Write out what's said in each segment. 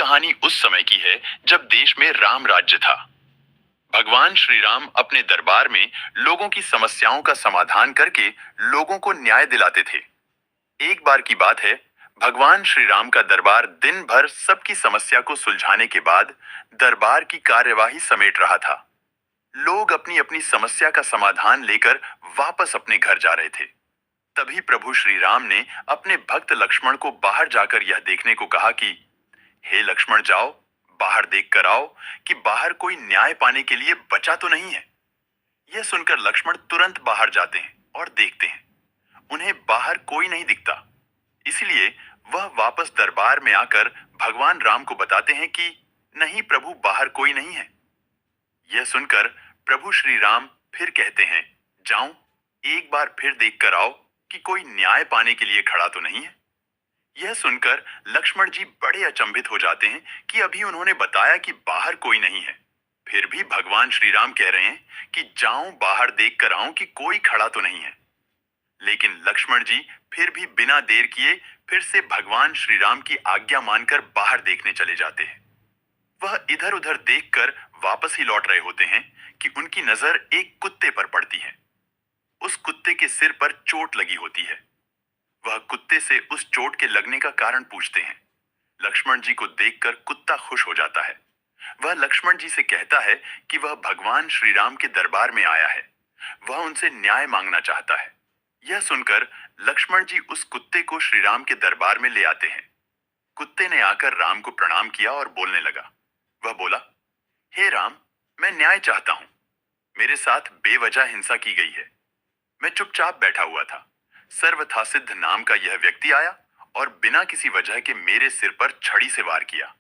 कहानी उस समय की है जब देश में राम राज्य था। भगवान श्री राम अपने दरबार में लोगों की समस्याओं का समाधान करके लोगों को न्याय दिलाते थे। एक बार की बात है, भगवान श्री राम का दरबार दिन भर सबकी समस्या को सुलझाने के बाद दरबार की कार्यवाही समेट रहा था। लोग अपनी अपनी समस्या का समाधान लेकर वापस अपने घर जा रहे थे। तभी प्रभु श्री राम ने अपने भक्त लक्ष्मण को बाहर जाकर यह देखने को कहा कि हे लक्ष्मण, जाओ बाहर देख कर आओ कि बाहर कोई न्याय पाने के लिए बचा तो नहीं है। यह सुनकर लक्ष्मण तुरंत बाहर जाते हैं और देखते हैं। उन्हें बाहर कोई नहीं दिखता। इसलिए वह वापस दरबार में आकर भगवान राम को बताते हैं कि नहीं प्रभु, बाहर कोई नहीं है। यह सुनकर प्रभु श्री राम फिर कहते हैं, जाऊं एक बार फिर देख कर आओ कि कोई न्याय पाने के लिए खड़ा तो नहीं है। यह सुनकर लक्ष्मण जी बड़े अचंभित हो जाते हैं कि अभी उन्होंने बताया कि बाहर कोई नहीं है, फिर भी भगवान श्री राम कह रहे हैं कि जाऊं बाहर देख कर आऊं कि कोई खड़ा तो नहीं है। लेकिन लक्ष्मण जी फिर भी बिना देर किए फिर से भगवान श्री राम की आज्ञा मानकर बाहर देखने चले जाते हैं। वह इधर उधर देखकर वापस ही लौट रहे होते हैं कि उनकी नजर एक कुत्ते पर पड़ती है। उस कुत्ते के सिर पर चोट लगी होती है। वह कुत्ते से उस चोट के लगने का कारण पूछते हैं। लक्ष्मण जी को देखकर कुत्ता खुश हो जाता है। वह लक्ष्मण जी से कहता है कि वह भगवान श्री राम के दरबार में आया है। वह उनसे न्याय मांगना चाहता है। यह सुनकर लक्ष्मण जी उस कुत्ते को श्री राम के दरबार में ले आते हैं। कुत्ते ने आकर राम को प्रणाम किया और बोलने लगा। वह बोला, हे राम, मैं न्याय चाहता हूं। मेरे साथ बेवजह हिंसा की गई है। मैं चुपचाप बैठा हुआ था। सर्वथासिद्ध नाम का यह व्यक्ति आया और बिना किसी वजह के मेरे सिर पर छड़ी से वार किया।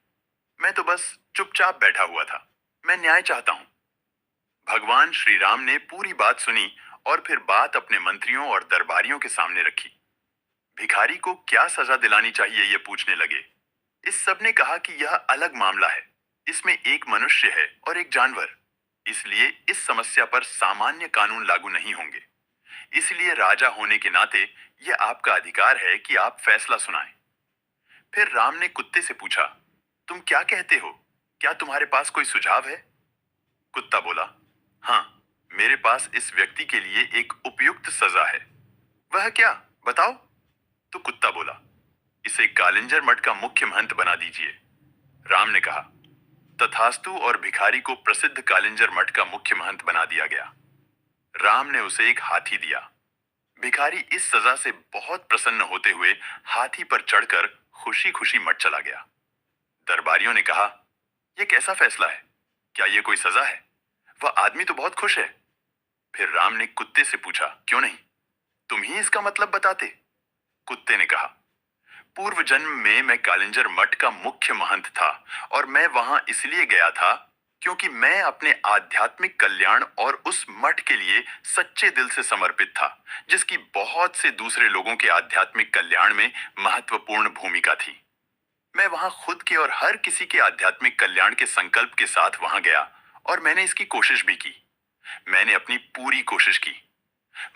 मैं तो बस चुपचाप बैठा हुआ था। मैं न्याय चाहता हूं। भगवान श्री राम ने पूरी बात सुनी और फिर बात अपने मंत्रियों और दरबारियों के सामने रखी। भिखारी को क्या सजा दिलानी चाहिए ये पूछने लगे। इस सब ने कहा कि यह अलग मामला है। इसमें एक मनुष्य है और एक जानवर, इसलिए इस समस्या पर सामान्य कानून लागू नहीं होंगे। इसलिए राजा होने के नाते यह आपका अधिकार है कि आप फैसला सुनाएं। फिर राम ने कुत्ते से पूछा, तुम क्या कहते हो? क्या तुम्हारे पास कोई सुझाव है? कुत्ता बोला, हाँ, मेरे पास इस व्यक्ति के लिए एक उपयुक्त सजा है। वह क्या, बताओ? तो कुत्ता बोला, इसे कालिंजर मठ का मुख्य महंत बना दीजिए। राम ने कहा, तथास्तु, और भिखारी को प्रसिद्ध कालिंजर मठ का मुख्य महंत बना दिया गया। राम ने उसे एक हाथी दिया। भिखारी इस सजा से बहुत प्रसन्न होते हुए हाथी पर चढ़कर खुशी खुशी मठ चला गया। दरबारियों ने कहा, यह कैसा फैसला है? क्या यह कोई सजा है? वह आदमी तो बहुत खुश है। फिर राम ने कुत्ते से पूछा, क्यों नहीं, तुम ही इसका मतलब बताते? कुत्ते ने कहा, पूर्व जन्म में मैं कालिंजर मठ का मुख्य महंत था और मैं वहां इसलिए गया था क्योंकि मैं अपने आध्यात्मिक कल्याण और उस मठ के लिए सच्चे दिल से समर्पित था, जिसकी बहुत से दूसरे लोगों के आध्यात्मिक कल्याण में महत्वपूर्ण भूमिका थी। मैं वहां खुद के और हर किसी के आध्यात्मिक कल्याण के संकल्प के साथ वहां गया और मैंने इसकी कोशिश भी की। मैंने अपनी पूरी कोशिश की।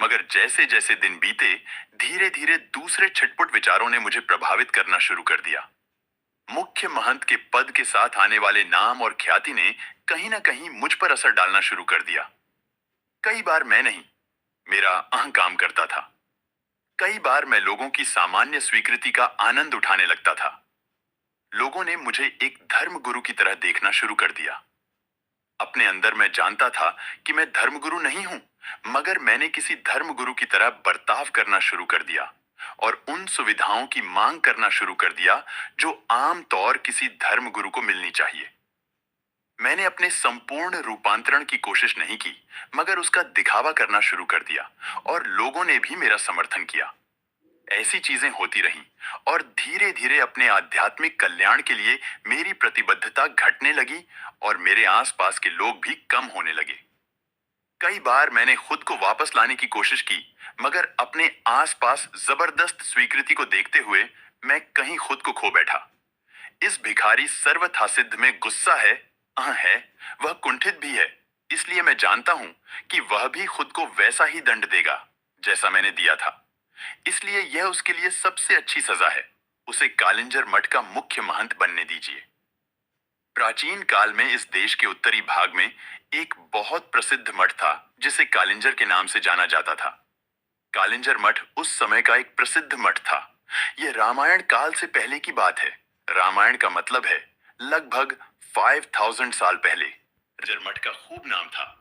मगर जैसे जैसे दिन बीते, धीरे धीरे दूसरे छिटपुट विचारों ने मुझे प्रभावित करना शुरू कर दिया। मुख्य महंत के पद के साथ आने वाले नाम और ख्याति ने कहीं ना कहीं मुझ पर असर डालना शुरू कर दिया। कई बार मैं नहीं, मेरा अहं काम करता था। कई बार मैं लोगों की सामान्य स्वीकृति का आनंद उठाने लगता था। लोगों ने मुझे एक धर्म गुरु की तरह देखना शुरू कर दिया। अपने अंदर मैं जानता था कि मैं धर्मगुरु नहीं हूं, मगर मैंने किसी धर्मगुरु की तरह बर्ताव करना शुरू कर दिया और उन सुविधाओं की मांग करना शुरू कर दिया जो आम तौर किसी धर्मगुरु को मिलनी चाहिए। मैंने अपने संपूर्ण रूपांतरण की कोशिश नहीं की, मगर उसका दिखावा करना शुरू कर दिया और लोगों ने भी मेरा समर्थन किया। ऐसी चीजें होती रहीं और धीरे धीरे अपने आध्यात्मिक कल्याण के लिए मेरी प्रतिबद्धता घटने लगी और मेरे आसपास के लोग भी कम होने लगे। कई बार मैंने खुद को वापस लाने की कोशिश की, मगर अपने आसपास जबरदस्त स्वीकृति को देखते हुए मैं कहीं खुद को खो बैठा। इस भिखारी सर्वथासिद्ध में गुस्सा है, है, वह कुंठित भी है। इसलिए मैं जानता हूं कि वह भी खुद को वैसा ही दंड देगा जैसा मैंने दिया था। इसलिए यह उसके लिए सबसे अच्छी सजा है। उसे कालिंजर मठ का मुख्य महंत बनने दीजिए। प्राचीन काल में इस देश के उत्तरी भाग में एक बहुत प्रसिद्ध मठ था जिसे कालिंजर के नाम से जाना जाता था। कालिंजर मठ उस समय का एक प्रसिद्ध मठ था। यह रामायण काल से पहले की बात है। रामायण का मतलब है लगभग 5000 साल पहले। कालिंजर मठ का खूब नाम था।